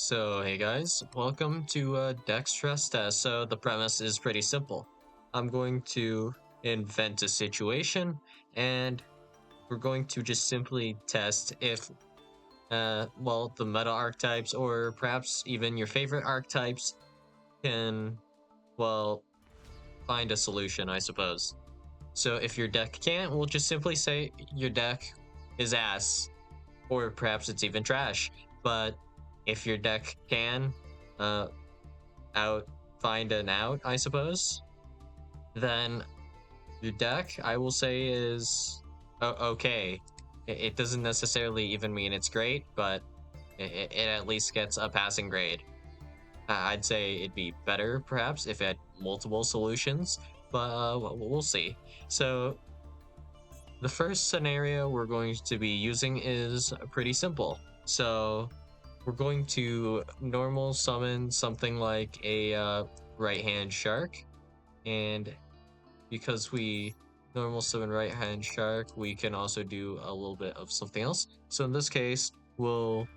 So, hey guys, welcome to Deck Stress Test. So, the premise is pretty simple. I'm going to invent a situation, and we're going to just simply test if, the meta archetypes, or perhaps even your favorite archetypes, can, well, find a solution, I suppose. So, if your deck can't, we'll just simply say your deck is ass, or perhaps it's even trash. But if your deck can, uh, out find an out, I suppose, then your deck, I will say, is okay. It doesn't necessarily even mean it's great, but it at least gets a passing grade. I'd say it'd be better perhaps if it had multiple solutions, but we'll see. So the first scenario we're going to be using is pretty simple. So we're going to normal summon something like a right hand shark, and because we normal summon right hand shark, we can also do a little bit of something else. So in this case, we'll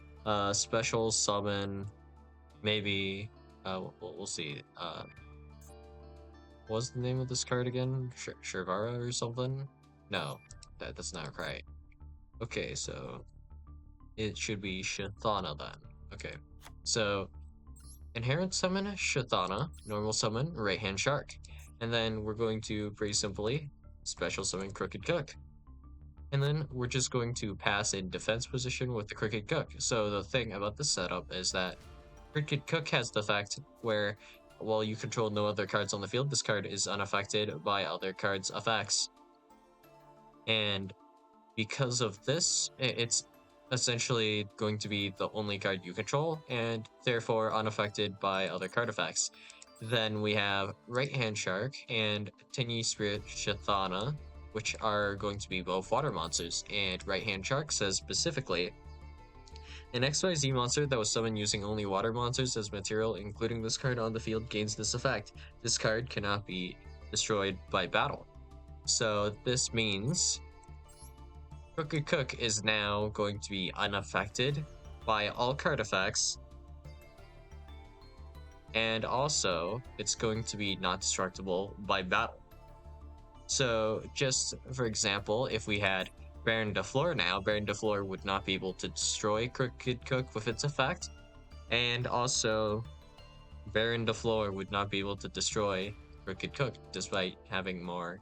special summon maybe we'll see. What's the name of this card again? Shirvara or something? No, that's not right. Okay, so it should be Shathana then. Okay, so inherent summon Shathana, normal summon right hand shark, and then we're going to pretty simply special summon Crooked Cook. And then we're just going to pass in defense position with the Crooked Cook. So the thing about this setup is that Crooked Cook has the effect where while you control no other cards on the field, this card is unaffected by other cards' effects. And because of this, it's essentially going to be the only card you control and therefore unaffected by other card effects. Then we have Right Hand Shark and Tiny Spirit Shathana, which are going to be both water monsters. And Right Hand Shark says specifically, an XYZ monster that was summoned using only water monsters as material, including this card on the field, gains this effect. This card cannot be destroyed by battle. So this means Crooked Cook is now going to be unaffected by all card effects, and also it's going to be not destructible by battle. So just for example, if we had Baron de Fleur now, Baron de Fleur would not be able to destroy Crooked Cook with its effect, and also Baron de Fleur would not be able to destroy Crooked Cook despite having more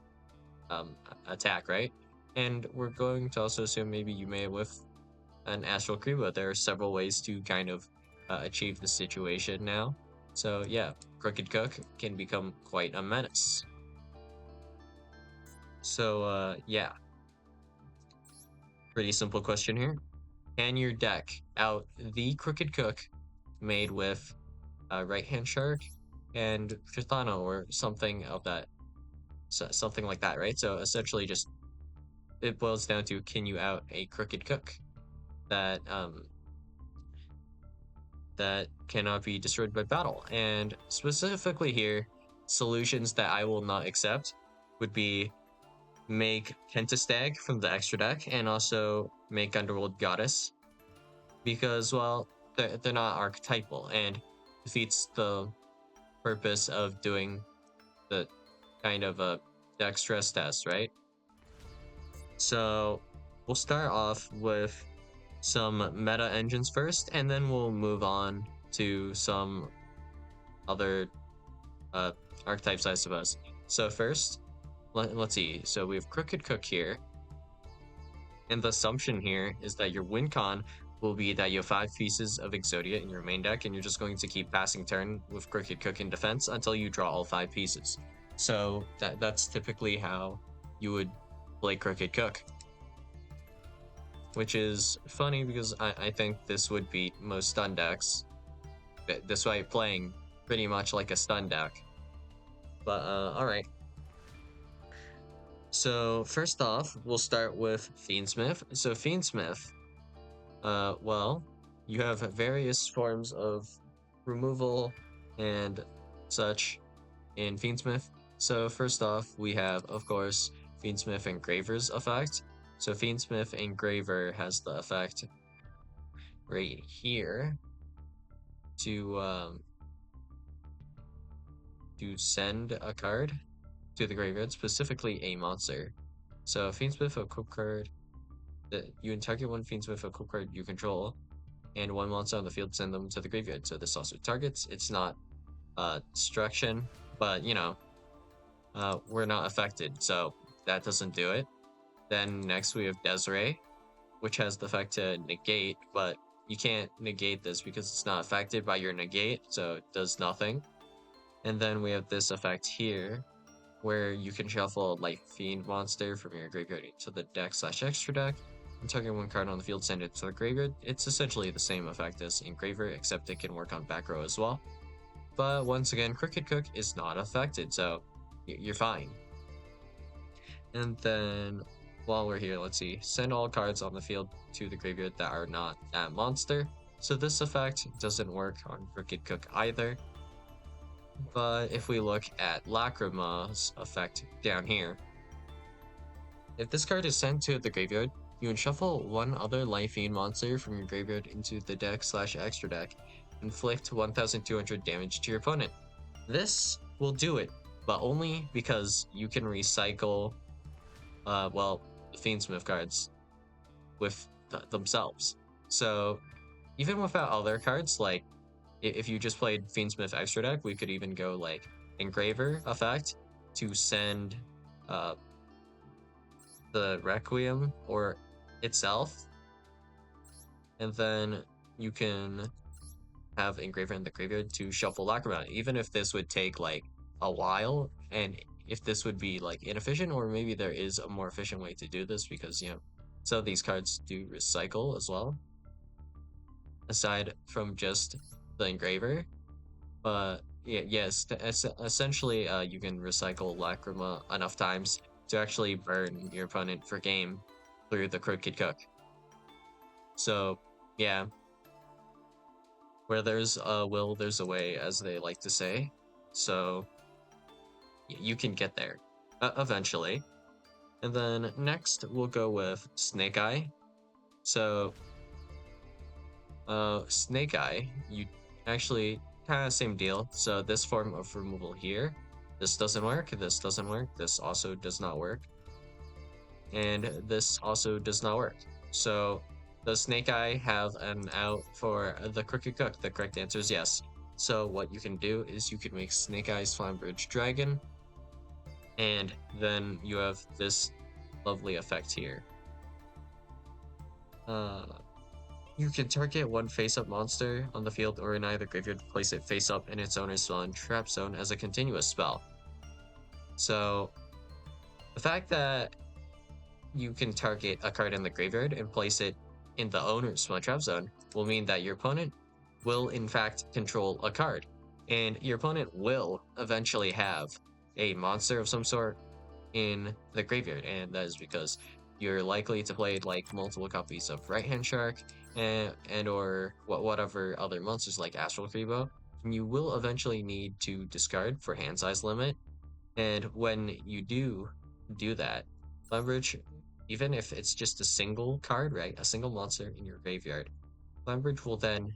attack, right? And we're going to also assume maybe you may with an Astral Kriba. There are several ways to kind of achieve the situation now. So yeah, Crooked Cook can become quite a menace. So yeah, pretty simple question here. Can your deck out the Crooked Cook made with Right Hand Shark and Trithana or something of that, something like that, right? So essentially, just it boils down to, can you out a Crooked Cook that that cannot be destroyed by battle? And specifically here, solutions that I will not accept would be make Pentastag from the extra deck and also make Underworld Goddess, because, well, they're not archetypal and defeats the purpose of doing the kind of a deck stress test, right? So we'll start off with some meta engines first, and then we'll move on to some other archetypes, I suppose. So first, let's see. So we have Crooked Cook here, and the assumption here is that your win con will be that you have 5 pieces of Exodia in your main deck, and you're just going to keep passing turn with Crooked Cook in defense until you draw all 5 pieces. So that's typically how you would play Crooked Cook, which is funny because I think this would beat most stun decks. This way, playing pretty much like a stun deck. But alright. So first off, we'll start with Fiendsmith. So Fiendsmith, well, you have various forms of removal and such in Fiendsmith. So first off, we have, of course, Fiendsmith Engraver's effect. So Fiendsmith Engraver has the effect right here. to send a card to the graveyard, specifically a monster. So Fiendsmith, a equip card. You target one Fiendsmith, a equip card you control, and one monster on the field, send them to the graveyard. So this also targets. It's not destruction, but we're not affected, so that doesn't do it. Then next we have Desiree, which has the effect to negate, but you can't negate this because it's not affected by your negate, so it does nothing. And then we have this effect here, where you can shuffle a Light Fiend monster from your graveyard to the deck/extra deck, and target one card on the field, send it to the graveyard. It's essentially the same effect as Engraver, except it can work on back row as well. But once again, Crooked Cook is not affected, so you're fine. And then while we're here, let's see, send all cards on the field to the graveyard that are not that monster. So this effect doesn't work on Crooked Cook either. But if we look at Lacrima's effect down here, if this card is sent to the graveyard, you can shuffle one other Life Fiend monster from your graveyard into the deck/extra deck, inflict 1200 damage to your opponent. This will do it, but only because you can recycle the Fiendsmith cards with themselves. So even without other cards, like if you just played Fiendsmith extra deck, we could even go like Engraver effect to send the Requiem or itself, and then you can have Engraver in the graveyard to shuffle Lacrima, even if this would take like a while, and if this would be like inefficient, or maybe there is a more efficient way to do this because some of these cards do recycle as well, aside from just the Engraver. But yes, essentially, you can recycle Lacrima enough times to actually burn your opponent for game through the Crooked Cook. So yeah, where there's a will, there's a way, as they like to say. So you can get there eventually. And then next we'll go with Snake Eye. So Snake Eye, you actually kind of same deal. So this form of removal here, this doesn't work, this doesn't work, this also does not work, and this also does not work. So does Snake Eye have an out for the Crooked Cook? The correct answer is yes. So what you can do is you can make Snake Eye's Flamberge Dragon, and then you have this lovely effect here. You can target one face-up monster on the field or in either graveyard, place it face-up in its owner's spell and trap zone as a continuous spell. So the fact that you can target a card in the graveyard and place it in the owner's spell and trap zone will mean that your opponent will in fact control a card, and your opponent will eventually have a monster of some sort in the graveyard, and that is because you're likely to play like multiple copies of Right Hand Shark and or whatever other monsters like Astral Freebo. You will eventually need to discard for hand size limit, and when you do that, leverage, even if it's just a single card, right, a single monster in your graveyard, leverage will then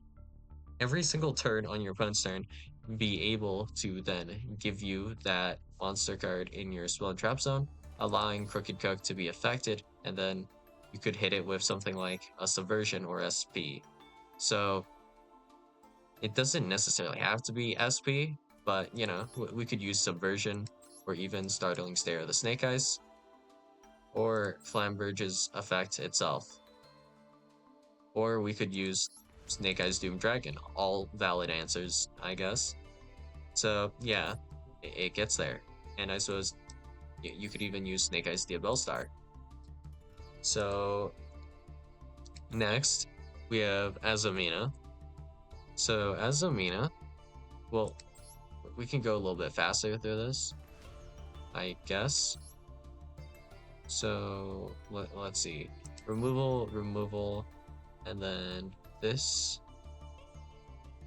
every single turn on your opponent's turn be able to then give you that monster card in your spell and trap zone, allowing Crooked Cook to be affected, and then you could hit it with something like a Subversion or SP. So it doesn't necessarily have to be SP, but we could use Subversion or even Startling Stare of the Snake Eyes, or Flamberge's effect itself. Or we could use Snake Eyes Doom Dragon. All valid answers, I guess. So yeah, it gets there. And I suppose you could even use Snake Eyes Diabell Star. So next, we have Azumina. So Azumina, well, we can go a little bit faster through this, I guess. So let's see. Removal, and then this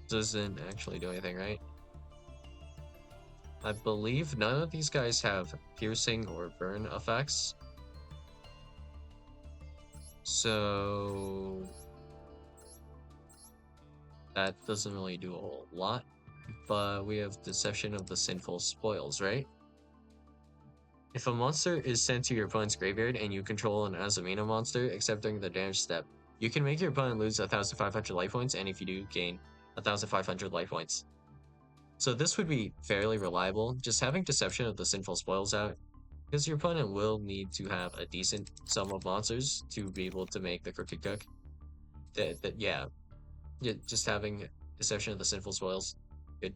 doesn't actually do anything, right? I believe none of these guys have piercing or burn effects. So that doesn't really do a whole lot. But we have Deception of the Sinful Spoils, right? If a monster is sent to your opponent's graveyard and you control an Azumina monster, except during the damage step, you can make your opponent lose 1,500 life points, and if you do, gain 1,500 life points. So this would be fairly reliable. Just having Deception of the Sinful Spoils out, because your opponent will need to have a decent sum of monsters to be able to make the Crooked Cook. Yeah, just having Deception of the Sinful Spoils could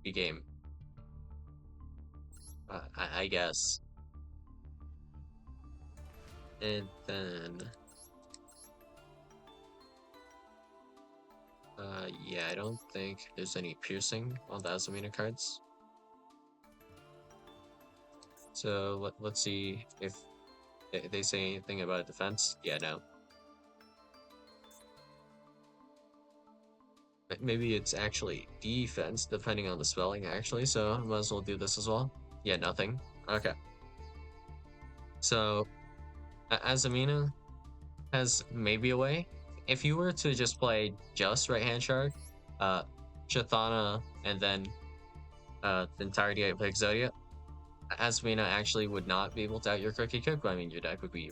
be game. I guess. And then, yeah, I don't think there's any piercing on the Azumina cards. So let's see if they say anything about defense. Yeah, no. Maybe it's actually defense, depending on the spelling, actually, so I might as well do this as well. Yeah, nothing. Okay. So, Azumina has maybe a way. If you were to just play just right hand shark, uh, Chathana, and then the entirety of Exodia, Azumina actually would not be able to out your Crooked Cook, but I mean, your deck would be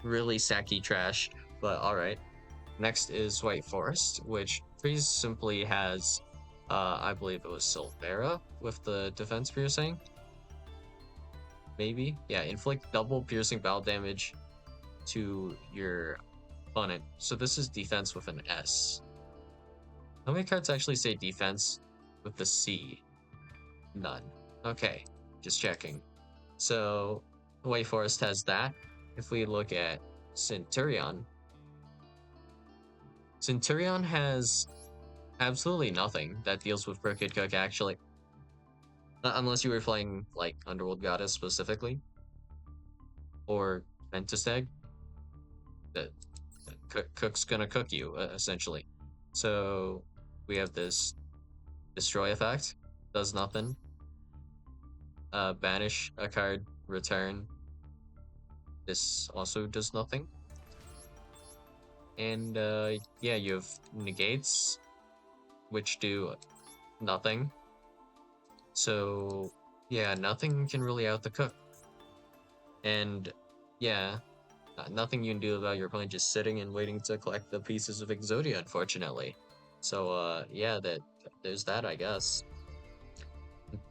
really sacky trash, but alright. Next is White Forest, which pretty simply has, I believe it was Silvera with the defense piercing. Maybe? Yeah, inflict double piercing battle damage to your opponent. So this is defense with an S. How many cards actually say defense with the C? None. Okay, just checking. So White Forest has that. If we look at Centurion, Centurion has absolutely nothing that deals with Crooked Cook, actually. Unless you were playing, like, Underworld Goddess specifically. Or Pentastag. The Cook's gonna cook you, essentially. So, we have this Destroy effect. Does nothing. Banish a card, return. This also does nothing. And, yeah, you have Negates, which do nothing. So, yeah, nothing can really out the cook. And, yeah, nothing you can do about your opponent just sitting and waiting to collect the pieces of Exodia, unfortunately. So, yeah, there's that, I guess.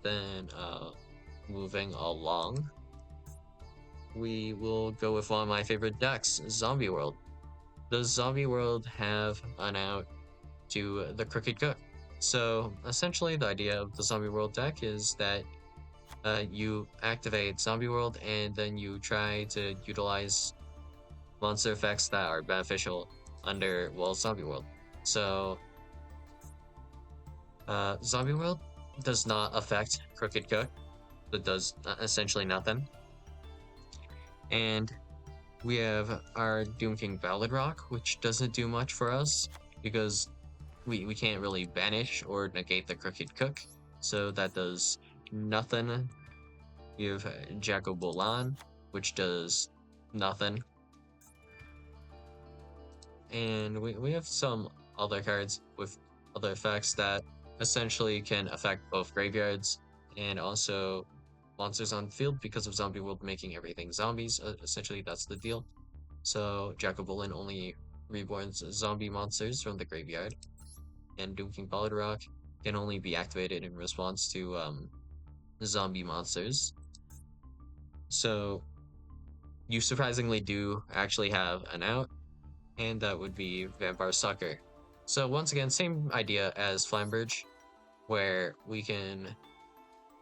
Then, moving along, we will go with one of my favorite decks, Zombie World. Does Zombie World have an out to the Crooked Cook? So, essentially, the idea of the Zombie World deck is that you activate Zombie World and then you try to utilize monster effects that are beneficial under, well, Zombie World. So, Zombie World does not affect Crooked Cook. It does essentially nothing. And we have our Doom King Ballad Rock, which doesn't do much for us because we can't really banish or negate the Crooked Cook. So that does nothing. You have Jacko Bolan, which does nothing. And we have some other cards with other effects that essentially can affect both graveyards and also monsters on the field because of Zombie World making everything zombies. Essentially, that's the deal. So Jacobulin only reborns zombie monsters from the graveyard, and Doom King Ballad Rock can only be activated in response to zombie monsters. So you surprisingly do actually have an out, and that would be Vampire Sucker. So once again, same idea as Flamberge, where we can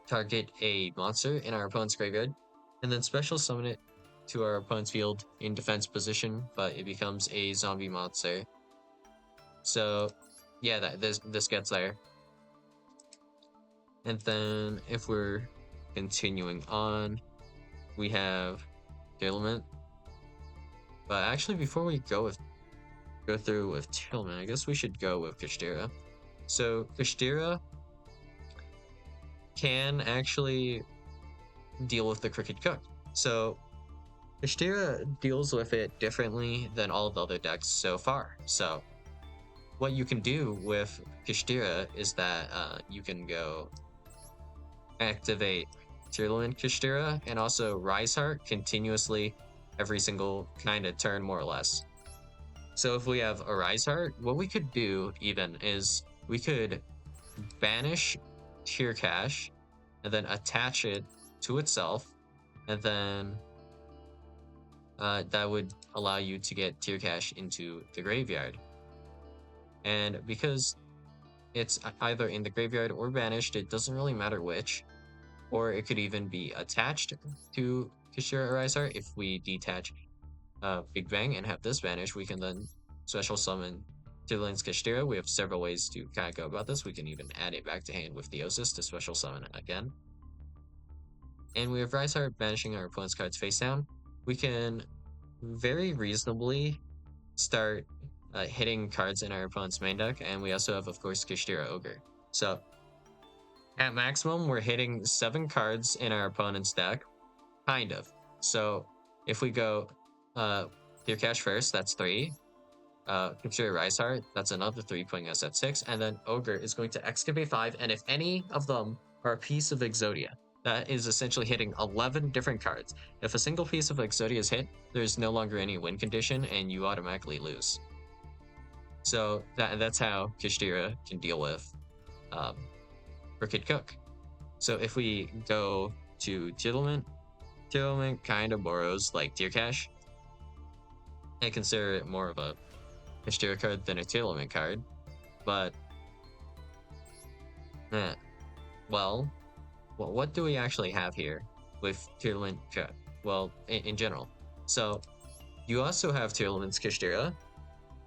target a monster in our opponent's graveyard, and then special summon it to our opponent's field in defense position, but it becomes a zombie monster. So yeah, this gets there. And then if we're continuing on, we have Tillman. But actually, before we go through with Tillman, I guess we should go with Kashtira. So Kashtira can actually deal with the Crooked Cook. So Kashtira deals with it differently than all the other decks so far. So what you can do with Kishtira is that you can go activate Tearlament Kishtira and also Rise Heart continuously every single kind of turn, more or less. So if we have a Rise Heart, what we could do even is we could banish Tear Cache and then attach it to itself, and then that would allow you to get Tear Cache into the graveyard. And because it's either in the graveyard or banished, it doesn't really matter which. Or it could even be attached to Kishira Arisar. If we detach Big Bang and have this vanish, we can then special summon Tiddlin's Kashtira. We have several ways to kind of go about this. We can even add it back to hand with Theosis to special summon it again. And we have Rysar banishing our opponent's cards face down. We can very reasonably start hitting cards in our opponent's main deck, and we also have, of course, Kashtira Ogre. So at maximum, we're hitting 7 cards in our opponent's deck, kind of. So if we go Clear Cache first, that's 3. Capture Rise Heart, that's another 3, putting us at 6. And then Ogre is going to excavate 5, and if any of them are a piece of Exodia, that is essentially hitting 11 different cards. If a single piece of Exodia is hit, there's no longer any win condition, and you automatically lose. So that's how Kishtira can deal with Crooked Cook. So if we go to Tiddlement kind of borrows like Tear Cache. I consider it more of a Kishtira card than a Tiddlement card, but well, what do we actually have here with Tiddlement? Well, in general. So you also have Tiddlement's Kishtira,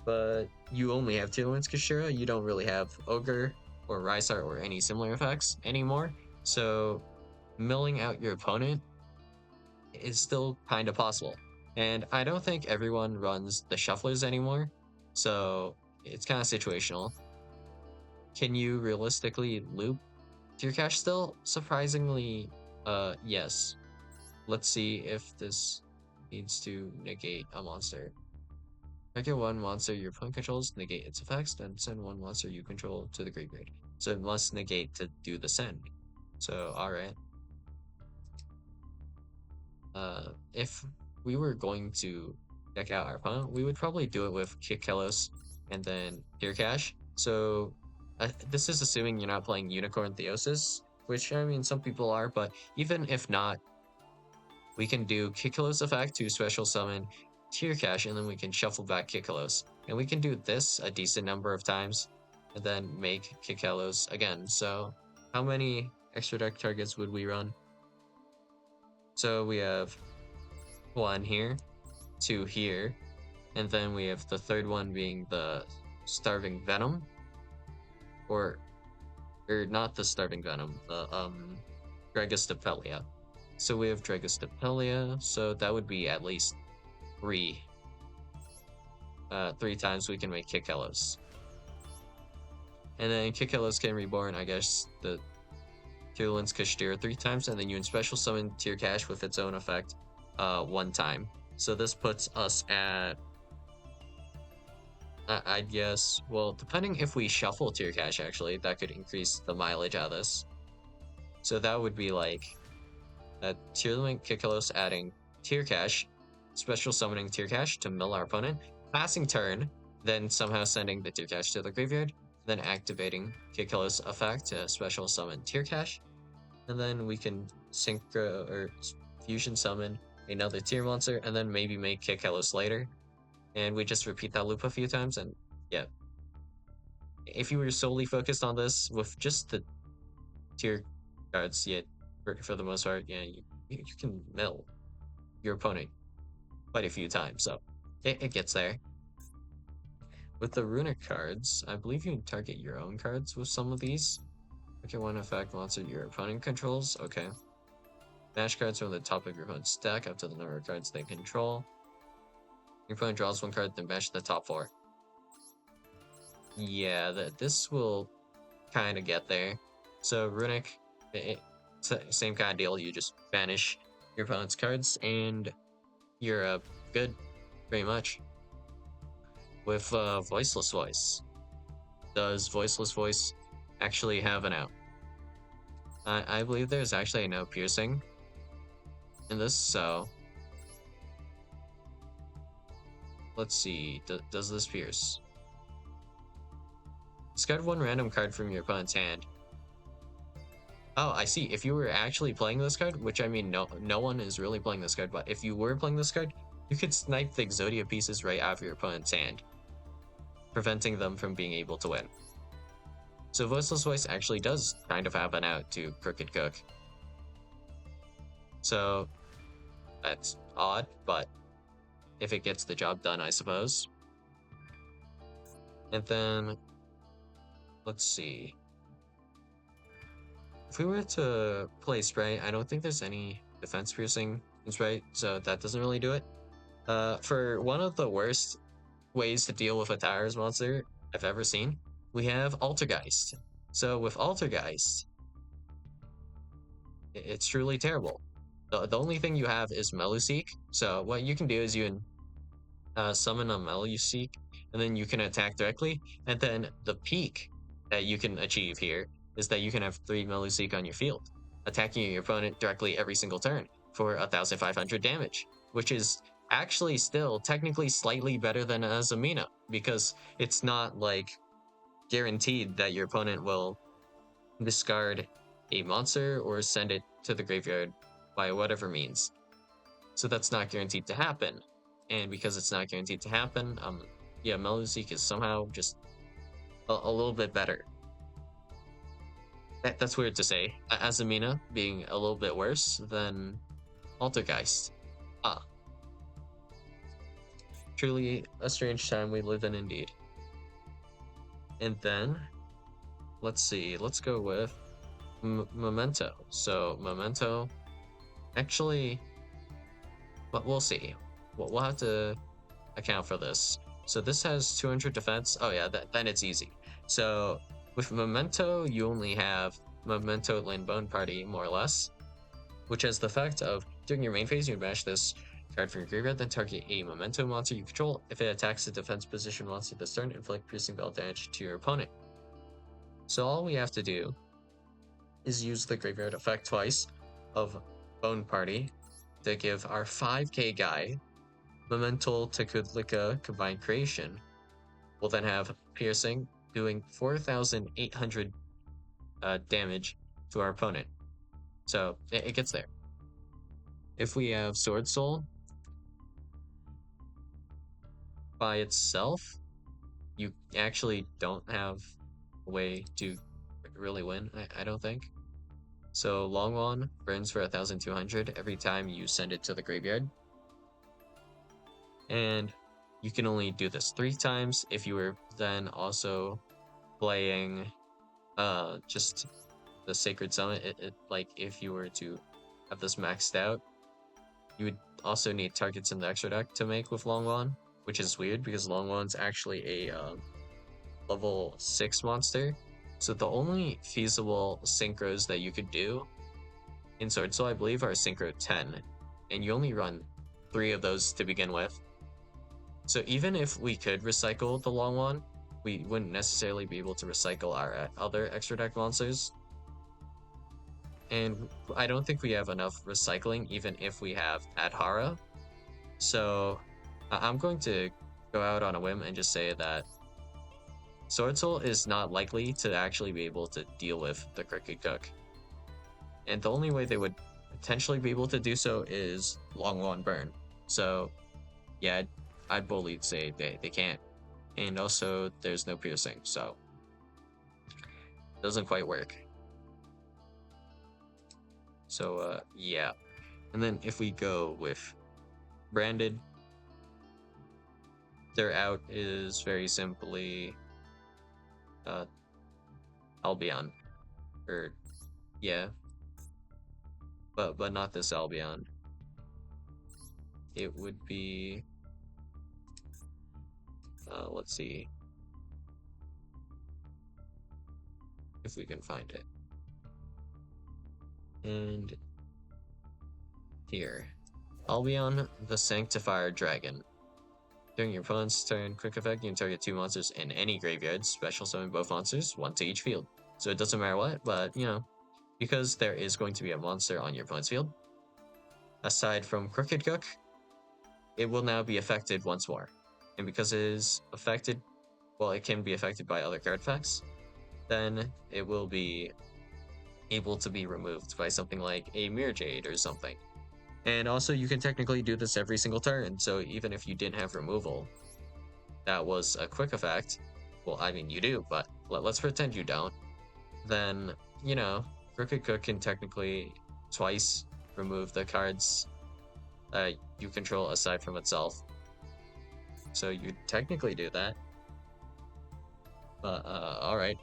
but you only have Tiddlement's Kishtira. You don't really have Ogre or Rysar or any similar effects anymore. So milling out your opponent is still kind of possible. And I don't think everyone runs the shufflers anymore, so it's kind of situational. Can you realistically loop Tear Cache still? Surprisingly, yes. Let's see if this needs to negate a monster. Target one monster your opponent controls, negate its effects, then send one monster you control to the graveyard. So it must negate to do the send. So, alright. If we were going to deck out our opponent, we would probably do it with Kick Kelos and then Tear Cache. So this is assuming you're not playing Unicorn Theosis, which I mean some people are, but even if not, we can do Kick Kelos effect to special summon Tear Cache, and then we can shuffle back Kick Kelos. And we can do this a decent number of times, and then make Kick Kelos again. So how many extra deck targets would we run? So we have 1 here, 2 here, and then we have the third one being the Starving Venom, or not the Starving Venom, the Dragostapelia. So we have Dragostapelia, so that would be at least 3. 3 times we can make Kikelos. And then Kikelos can reborn, I guess, the Tearlin's Kashtira 3 times, and then you can special summon Tear Cache with its own effect 1 time. So this puts us at, I guess, well, depending if we shuffle Tear Cache, actually, that could increase the mileage out of this. So that would be like Tearlament Kikelos adding Tear Cache, special summoning Tear Cache to mill our opponent, passing turn, then somehow sending the Tear Cache to the graveyard, then activating Kikelos effect to special summon Tear Cache, and then we can synchro or fusion summon another tier monster, and then maybe make Kikelos later. And we just repeat that loop a few times, and yeah. If you were solely focused on this with just the tier cards, yeah, for the most part, yeah, you can mill your opponent quite a few times, so it gets there. With the runic cards, I believe you can target your own cards with some of these. Okay, one effect monster your opponent controls. Okay. Bash cards from the top of your opponent's deck up to the number of cards they control. Your opponent draws 1 card, then bash the top 4. Yeah, this will kind of get there. So runic, same kind of deal. You just banish your opponent's cards, and you're good, pretty much. With Voiceless Voice, does Voiceless Voice actually have an out? I believe there's actually a no piercing in this, so let's see. Does this pierce? Discard one random card from your opponent's hand. Oh, I see. If you were actually playing this card, which I mean, no one is really playing this card, but if you were playing this card, you could snipe the Exodia pieces right out of your opponent's hand, preventing them from being able to win. So Voiceless Voice actually does kind of have an out to Crooked Cook. So that's odd, but if it gets the job done, I suppose. And then, let's see. If we were to play Spray, I don't think there's any defense piercing in Spray, so that doesn't really do it. For one of the worst ways to deal with a Towers monster I've ever seen, we have Altergeist. So with Altergeist, it's truly terrible. The only thing you have is Meluseek. So what you can do is you can summon a Meluseek, and then you can attack directly. And then the peak that you can achieve here is that you can have 3 Meluseek on your field, attacking your opponent directly every single turn for 1,500 damage, which is actually still technically slightly better than Azumina, because it's not like guaranteed that your opponent will discard a monster or send it to the graveyard by whatever means. So that's not guaranteed to happen. And because it's not guaranteed to happen, yeah, Meluseek is somehow just a little bit better. That's weird to say. Azumina being a little bit worse than Altergeist. Ah, truly a strange time we live in indeed. And then, let's see, let's go with Memento. So Memento, actually, but we'll see. We'll have to account for this. So this has 200 defense. Oh yeah, then it's easy. So with Memento, you only have Memento Land Bone Party, more or less, which has the effect of during your main phase, you bash this card from your graveyard, then target a Memento monster you control. If it attacks the defense position monster this turn, inflict piercing bell damage to your opponent. So all we have to do is use the graveyard effect twice of Bone Party to give our 5k guy Memento Tekudlika Combined Creation. We'll then have Piercing doing 4,800 damage to our opponent. So it gets there. If we have Sword Soul by itself, you actually don't have a way to really win, I don't think. So Longwon burns for 1,200 every time you send it to the graveyard. And you can only do this 3 times. If you were then also playing just the Sacred Summit, like if you were to have this maxed out, you would also need targets in the extra deck to make with Longwon, which is weird because Longwon's actually a level 6 monster. So the only feasible synchros that you could do in Sword Soul, I believe, are Synchro 10, and you only run 3 of those to begin with. So even if we could recycle the Longwon, we wouldn't necessarily be able to recycle our other extra deck monsters. And I don't think we have enough recycling even if we have Adhara. So I'm going to go out on a whim and just say that Sword Soul is not likely to actually be able to deal with the Crooked Cook. And the only way they would potentially be able to do so is Longwon Burn. So yeah, I'd boldly say they can't. And also there's no piercing, so it doesn't quite work. So yeah. And then if we go with Branded, their out is very simply Albion. Or yeah. But not this Albion. It would be let's see if we can find it. And here, Albion the Sanctifier Dragon. During your opponent's turn, quick effect, you can target 2 monsters in any graveyard, special summon both monsters, 1 to each field. So it doesn't matter what, but because there is going to be a monster on your opponent's field, aside from Crooked Cook, it will now be affected once more. And because it is affected, well, it can be affected by other card effects, then it will be able to be removed by something like a Mirror Jade or something. And also, you can technically do this every single turn, so even if you didn't have removal, that was a quick effect. Well, I mean, you do, but let's pretend you don't. Then, Crooked Cook can technically twice remove the cards that you control aside from itself. So you technically do that. But, alright.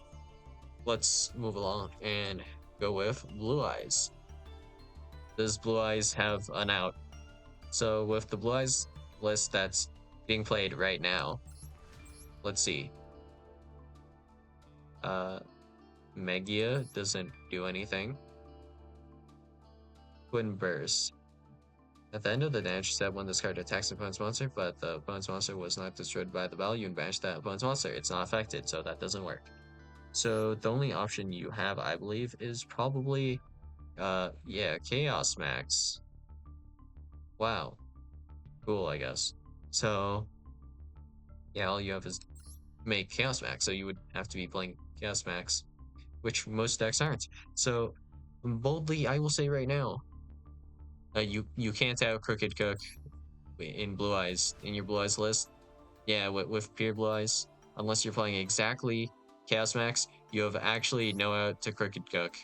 Let's move along and go with Blue Eyes. Does Blue Eyes have an out? So with the Blue Eyes list that's being played right now, let's see. Megia doesn't do anything. Twin Burst. At the end of the damage step, when this card attacks the opponent's monster, but the opponent's monster was not destroyed by the battle, you can banish that opponent's monster. It's not affected, so that doesn't work. So the only option you have, I believe, is probably, Chaos Max. Wow. Cool, I guess. So, yeah, all you have is make Chaos Max, so you would have to be playing Chaos Max, which most decks aren't. So, boldly, I will say right now, you can't have Crooked Cook in Blue Eyes, in your Blue Eyes list. Yeah, with pure Blue Eyes, unless you're playing exactly Chaos Max, you have actually no out to Crooked Cook.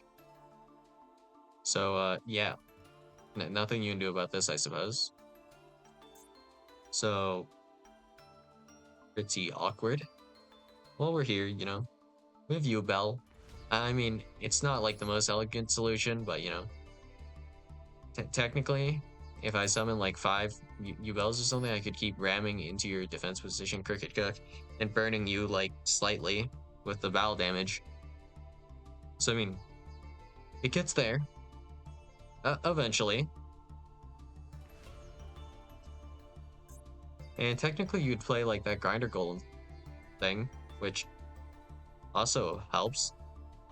So, yeah, nothing you can do about this, I suppose. So, pretty awkward. While we're here, we have Yubel. I mean, it's not like the most elegant solution, but technically, if I summon like 5 Yubels or something, I could keep ramming into your defense position Crooked Cook and burning you like slightly with the battle damage. So I mean, it gets there. Eventually. And technically you'd play like that Grinder Golem thing, which also helps,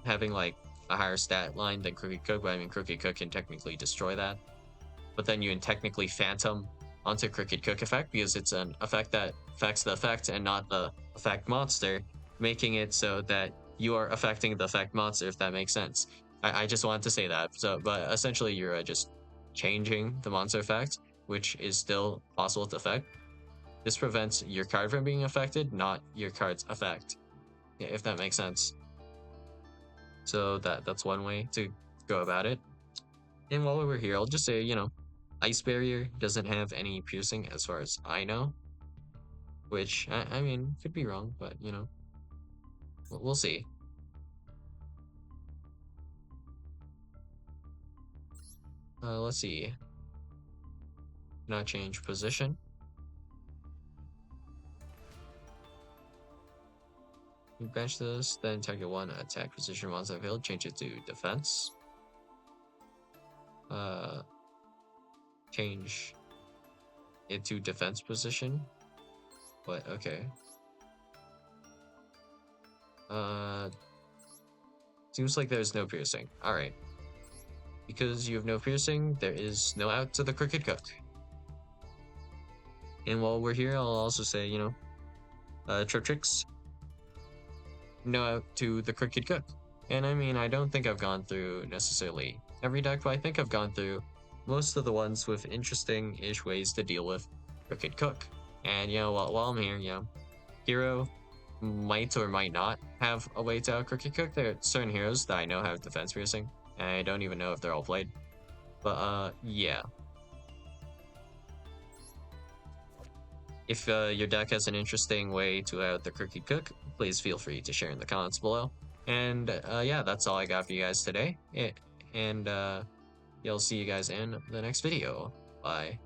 having like a higher stat line than Crooked Cook, but I mean Crooked Cook can technically destroy that. But then you can technically phantom onto Crooked Cook effect because it's an effect that affects the effect and not the effect monster, making it so that you are affecting the effect monster, if that makes sense. I just wanted to say that. So, but essentially you're just changing the monster effect, which is still possible to affect. This prevents your card from being affected, not your card's effect, if that makes sense. So that's one way to go about it. And while we're here, I'll just say, Ice Barrier doesn't have any piercing as far as I know. Which, I mean, could be wrong, but, we'll see. Let's see. Not change position. You bench this, then target 1 attack position once on field, change it to defense. Change it to defense position. But okay. Seems like there's no piercing. Alright. Because you have no piercing, there is no out to the Crooked Cook. And while we're here, I'll also say, Trip Tricks, no out to the Crooked Cook. And I mean, I don't think I've gone through necessarily every deck, but I think I've gone through most of the ones with interesting-ish ways to deal with Crooked Cook. And, while I'm here, Hero might or might not have a way to out Crooked Cook. There are certain heroes that I know have defense piercing, and I don't even know if they're all played. But, yeah. If your deck has an interesting way to out the Crooked Cook, please feel free to share in the comments below. And yeah, that's all I got for you guys today. And you'll see you guys in the next video. Bye.